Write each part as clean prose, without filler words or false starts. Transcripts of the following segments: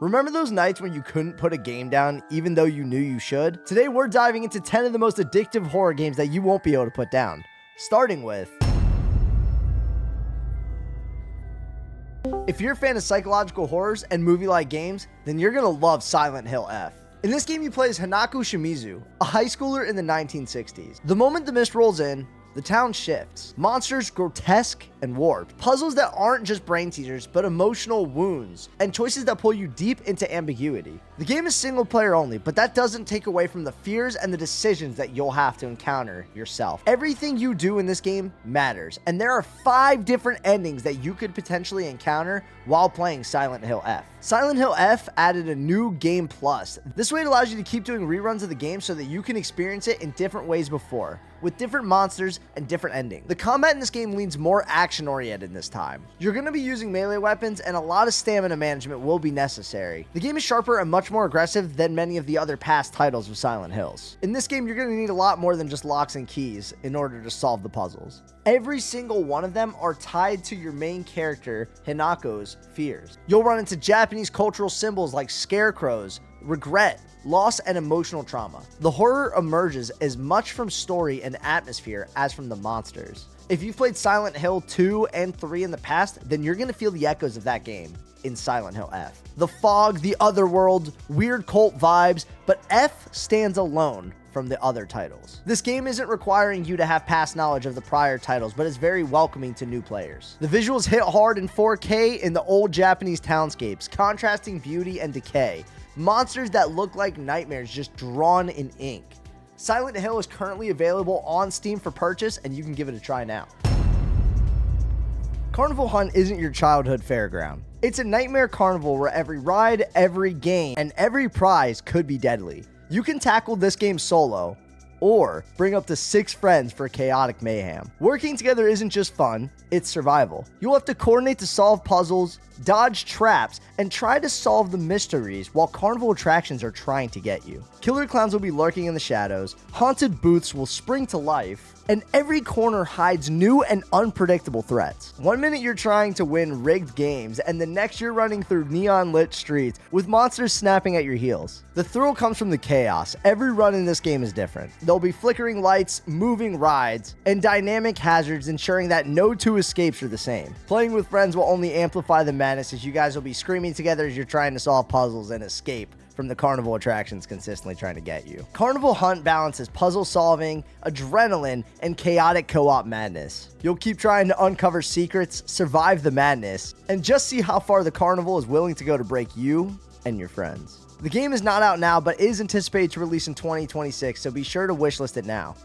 Remember those nights when you couldn't put a game down even though you knew you should? Today we're diving into 10 of the most addictive horror games that you won't be able to put down. Starting with... If you're a fan of psychological horrors and movie-like games, then you're gonna love Silent Hill F. In this game you play as Hanako Shimizu, a high schooler in the 1960s. The moment the mist rolls in, the town shifts. Monsters grotesque and warped. Puzzles that aren't just brain teasers, but emotional wounds. And choices that pull you deep into ambiguity. The game is single player only, but that doesn't take away from the fears and the decisions that you'll have to encounter yourself. Everything you do in this game matters. And there are 5 different endings that you could potentially encounter while playing Silent Hill F. Silent Hill F added a new Game Plus. This way it allows you to keep doing reruns of the game so that you can experience it in different ways before, with different monsters and different endings. The combat in this game leans more action-oriented this time. You're going to be using melee weapons and a lot of stamina management will be necessary. The game is sharper and much more aggressive than many of the other past titles of Silent Hills. In this game, you're going to need a lot more than just locks and keys in order to solve the puzzles. Every single one of them are tied to your main character, Hanako's fears. You'll run into Japanese cultural symbols like scarecrows, regret, loss, and emotional trauma. The horror emerges as much from story and atmosphere as from the monsters. If you've played Silent Hill 2 and 3 in the past, then you're going to feel the echoes of that game in Silent Hill F. The fog, the otherworld, weird cult vibes, but F stands alone from the other titles. This game isn't requiring you to have past knowledge of the prior titles, but is very welcoming to new players. The visuals hit hard in 4K in the old Japanese townscapes, contrasting beauty and decay. Monsters that look like nightmares just drawn in ink. Silent Hill is currently available on Steam for purchase, and you can give it a try now. Carnival Hunt isn't your childhood fairground. It's a nightmare carnival where every ride, every game, and every prize could be deadly. You can tackle this game solo, or bring up to 6 friends for chaotic mayhem. Working together isn't just fun, it's survival. You'll have to coordinate to solve puzzles, dodge traps, and try to solve the mysteries while carnival attractions are trying to get you. Killer clowns will be lurking in the shadows, haunted booths will spring to life, and every corner hides new and unpredictable threats. One minute you're trying to win rigged games, and the next you're running through neon lit streets with monsters snapping at your heels. The thrill comes from the chaos. Every run in this game is different. There'll be flickering lights, moving rides, and dynamic hazards ensuring that no 2 escapes are the same. Playing with friends will only amplify the madness as you guys will be screaming together as you're trying to solve puzzles and escape from the carnival attractions consistently trying to get you. Carnival Hunt balances puzzle solving, adrenaline, and chaotic co-op madness. You'll keep trying to uncover secrets, survive the madness, and just see how far the carnival is willing to go to break you and your friends. The game is not out now, but is anticipated to release in 2026, so be sure to wishlist it now.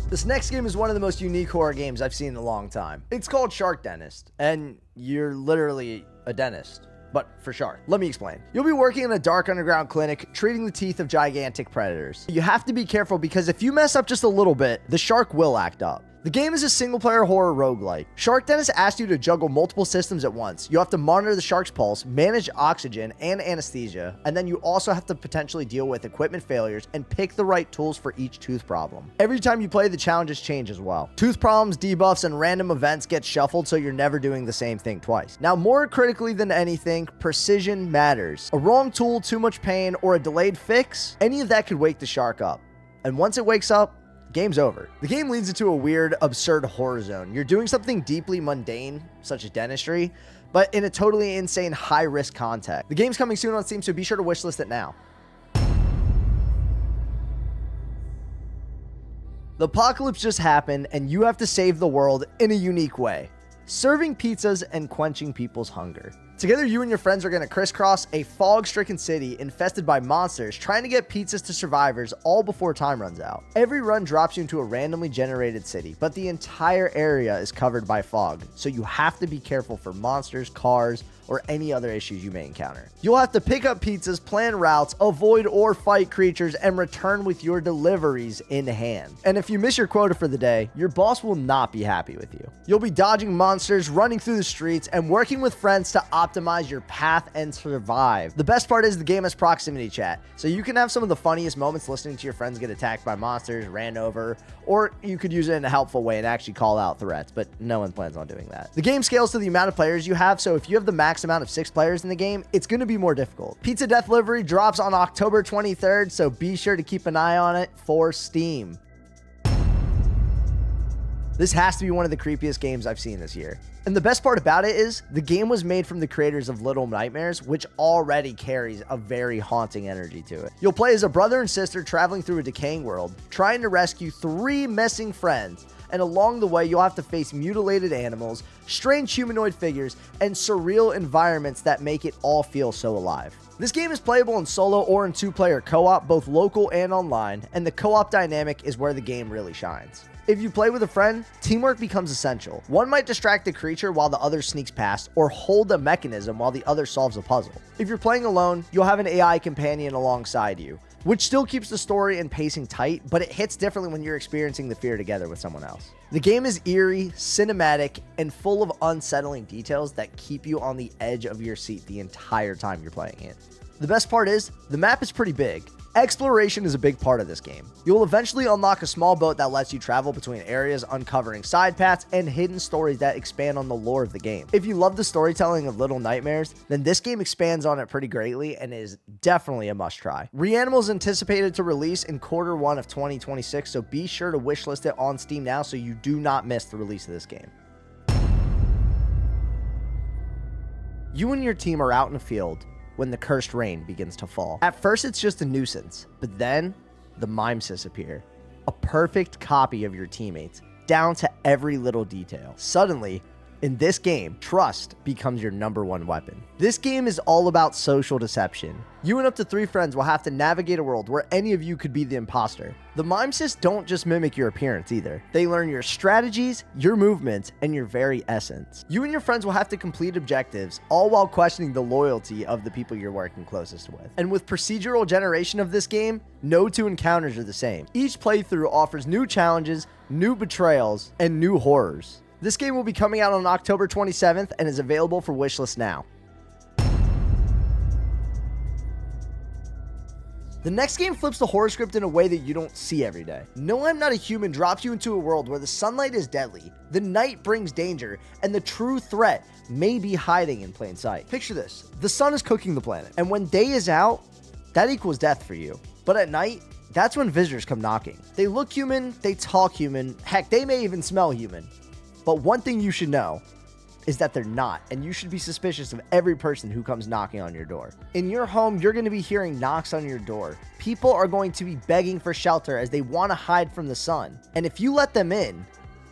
This next game is one of the most unique horror games I've seen in a long time. It's called Shark Dentist, and you're literally a dentist, but for shark. Let me explain. You'll be working in a dark underground clinic, treating the teeth of gigantic predators. You have to be careful because if you mess up just a little bit, the shark will act up. The game is a single-player horror roguelike. Shark Dentist asks you to juggle multiple systems at once. You have to monitor the shark's pulse, manage oxygen and anesthesia, and then you also have to potentially deal with equipment failures and pick the right tools for each tooth problem. Every time you play, the challenges change as well. Tooth problems, debuffs, and random events get shuffled so you're never doing the same thing twice. Now, more critically than anything, precision matters. A wrong tool, too much pain, or a delayed fix, any of that could wake the shark up. And once it wakes up, game's over. The game leads into a weird, absurd horror zone. You're doing something deeply mundane, such as dentistry, but in a totally insane, high-risk context. The game's coming soon on Steam, so be sure to wishlist it now. The apocalypse just happened, and you have to save the world in a unique way. Serving pizzas and quenching people's hunger. Together, you and your friends are going to crisscross a fog-stricken city infested by monsters, trying to get pizzas to survivors all before time runs out. Every run drops you into a randomly generated city, but the entire area is covered by fog, so you have to be careful for monsters, cars, or any other issues you may encounter. You'll have to pick up pizzas, plan routes, avoid or fight creatures, and return with your deliveries in hand. And if you miss your quota for the day, your boss will not be happy with you. You'll be dodging monsters, running through the streets, and working with friends to optimize your path and survive. The best part is the game has proximity chat, so you can have some of the funniest moments listening to your friends get attacked by monsters, ran over, or you could use it in a helpful way and actually call out threats, but no one plans on doing that. The game scales to the amount of players you have, so if you have the max max amount of 6 players in the game, it's going to be more difficult. Pizza Death Delivery drops on October 23rd, so be sure to keep an eye on it for Steam. This has to be one of the creepiest games I've seen this year. And the best part about it is, the game was made from the creators of Little Nightmares, which already carries a very haunting energy to it. You'll play as a brother and sister traveling through a decaying world, trying to rescue 3 missing friends, and along the way, you'll have to face mutilated animals, strange humanoid figures, and surreal environments that make it all feel so alive. This game is playable in solo or in 2-player co-op, both local and online, and the co-op dynamic is where the game really shines. If you play with a friend, teamwork becomes essential. One might distract the creature while the other sneaks past, or hold a mechanism while the other solves a puzzle. If you're playing alone, you'll have an AI companion alongside you, which still keeps the story and pacing tight, but it hits differently when you're experiencing the fear together with someone else. The game is eerie, cinematic, and full of unsettling details that keep you on the edge of your seat the entire time you're playing it. The best part is, the map is pretty big. Exploration is a big part of this game. You'll eventually unlock a small boat that lets you travel between areas, uncovering side paths and hidden stories that expand on the lore of the game. If you love the storytelling of Little Nightmares, then this game expands on it pretty greatly and is definitely a must try. Reanimal is anticipated to release in Q1 of 2026, so be sure to wishlist it on Steam now so you do not miss the release of this game. You and your team are out in a field when the cursed rain begins to fall. At first, it's just a nuisance, but then the mimesis appear. A perfect copy of your teammates, down to every little detail. Suddenly, in this game, trust becomes your #1 weapon. This game is all about social deception. You and up to 3 friends will have to navigate a world where any of you could be the imposter. The mimesis don't just mimic your appearance either. They learn your strategies, your movements, and your very essence. You and your friends will have to complete objectives, all while questioning the loyalty of the people you're working closest with. And with procedural generation of this game, no 2 encounters are the same. Each playthrough offers new challenges, new betrayals, and new horrors. This game will be coming out on October 27th and is available for wishlist now. The next game flips the horror script in a way that you don't see every day. No, I'm Not a Human drops you into a world where the sunlight is deadly, the night brings danger, and the true threat may be hiding in plain sight. Picture this. The sun is cooking the planet, and when day is out, that equals death for you. But at night, that's when visitors come knocking. They look human, they talk human, heck, they may even smell human. But one thing you should know is that they're not, and you should be suspicious of every person who comes knocking on your door. In your home, you're going to be hearing knocks on your door. People are going to be begging for shelter as they want to hide from the sun. And if you let them in,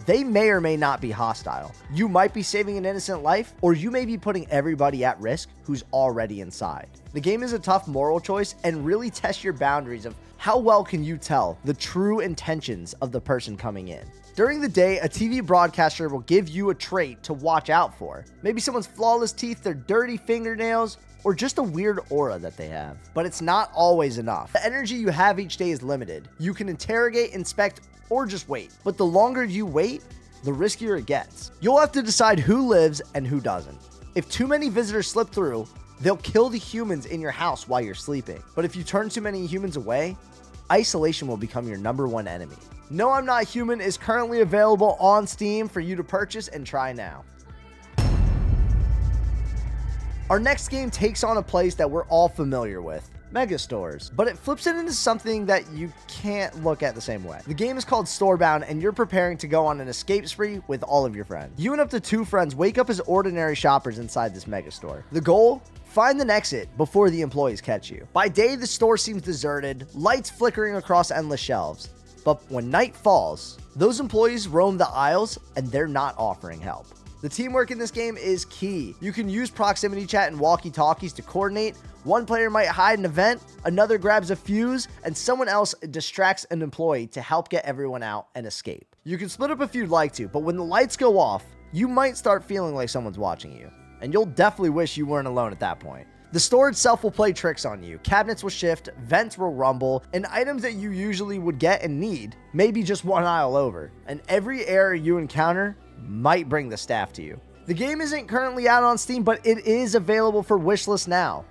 they may or may not be hostile. You might be saving an innocent life, or you may be putting everybody at risk who's already inside. The game is a tough moral choice and really tests your boundaries of how well can you tell the true intentions of the person coming in. During the day, a TV broadcaster will give you a trait to watch out for. Maybe someone's flawless teeth, their dirty fingernails, or just a weird aura that they have. But it's not always enough. The energy you have each day is limited. You can interrogate, inspect, or just wait. But the longer you wait, the riskier it gets. You'll have to decide who lives and who doesn't. If too many visitors slip through, they'll kill the humans in your house while you're sleeping. But if you turn too many humans away, isolation will become your #1 enemy. No, I'm Not Human is currently available on Steam for you to purchase and try now. Our next game takes on a place that we're all familiar with, mega stores, but it flips it into something that you can't look at the same way. The game is called Storebound, and you're preparing to go on an escape spree with all of your friends. You and up to 2 friends wake up as ordinary shoppers inside this mega store. The goal? Find an exit before the employees catch you. By day, the store seems deserted, lights flickering across endless shelves. But when night falls, those employees roam the aisles and they're not offering help. The teamwork in this game is key. You can use proximity chat and walkie-talkies to coordinate. One player might hide an event, another grabs a fuse, and someone else distracts an employee to help get everyone out and escape. You can split up if you'd like to, but when the lights go off, you might start feeling like someone's watching you. And you'll definitely wish you weren't alone at that point. The store itself will play tricks on you. Cabinets will shift, vents will rumble, and items that you usually would get and need may be just one aisle over. And every error you encounter might bring the staff to you. The game isn't currently out on Steam, but it is available for wishlist now.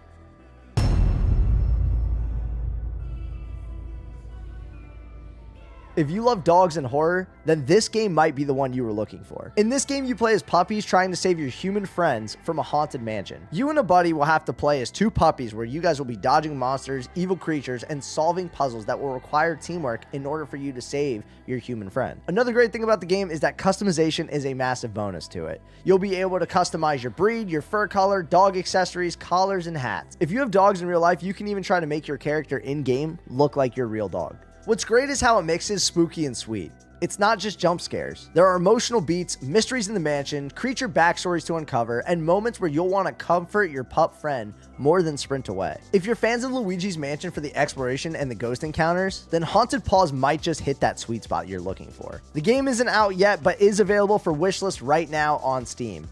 If you love dogs and horror, then this game might be the one you were looking for. In this game, you play as puppies trying to save your human friends from a haunted mansion. You and a buddy will have to play as two puppies where you guys will be dodging monsters, evil creatures, and solving puzzles that will require teamwork in order for you to save your human friend. Another great thing about the game is that customization is a massive bonus to it. You'll be able to customize your breed, your fur color, dog accessories, collars, and hats. If you have dogs in real life, you can even try to make your character in-game look like your real dog. What's great is how it mixes spooky and sweet. It's not just jump scares. There are emotional beats, mysteries in the mansion, creature backstories to uncover, and moments where you'll want to comfort your pup friend more than sprint away. If you're fans of Luigi's Mansion for the exploration and the ghost encounters, then Haunted Paws might just hit that sweet spot you're looking for. The game isn't out yet, but is available for wishlist right now on Steam.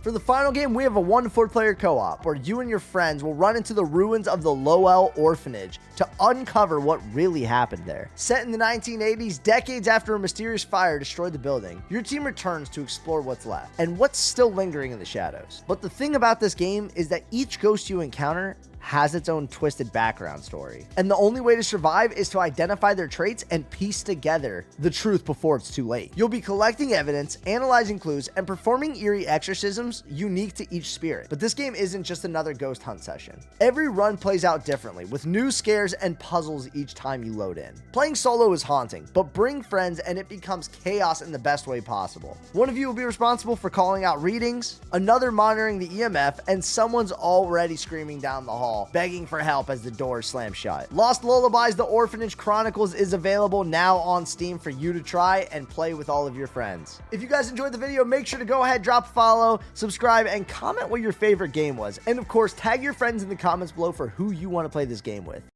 For the final game, we have a 1 to 4 player co-op where you and your friends will run into the ruins of the Lowell Orphanage to uncover what really happened there. Set in the 1980s, decades after a mysterious fire destroyed the building, your team returns to explore what's left and what's still lingering in the shadows. But the thing about this game is that each ghost you encounter has its own twisted background story. And the only way to survive is to identify their traits and piece together the truth before it's too late. You'll be collecting evidence, analyzing clues, and performing eerie exorcisms unique to each spirit. But this game isn't just another ghost hunt session. Every run plays out differently, with new scares and puzzles each time you load in. Playing solo is haunting, but bring friends and it becomes chaos in the best way possible. One of you will be responsible for calling out readings, another monitoring the EMF, and someone's already screaming down the hall, begging for help as the doors slam shut. Lost Lullabies: The Orphanage Chronicles is available now on Steam for you to try and play with all of your friends. If you guys enjoyed the video, make sure to go ahead, drop a follow, subscribe, and comment what your favorite game was. And of course, tag your friends in the comments below for who you want to play this game with.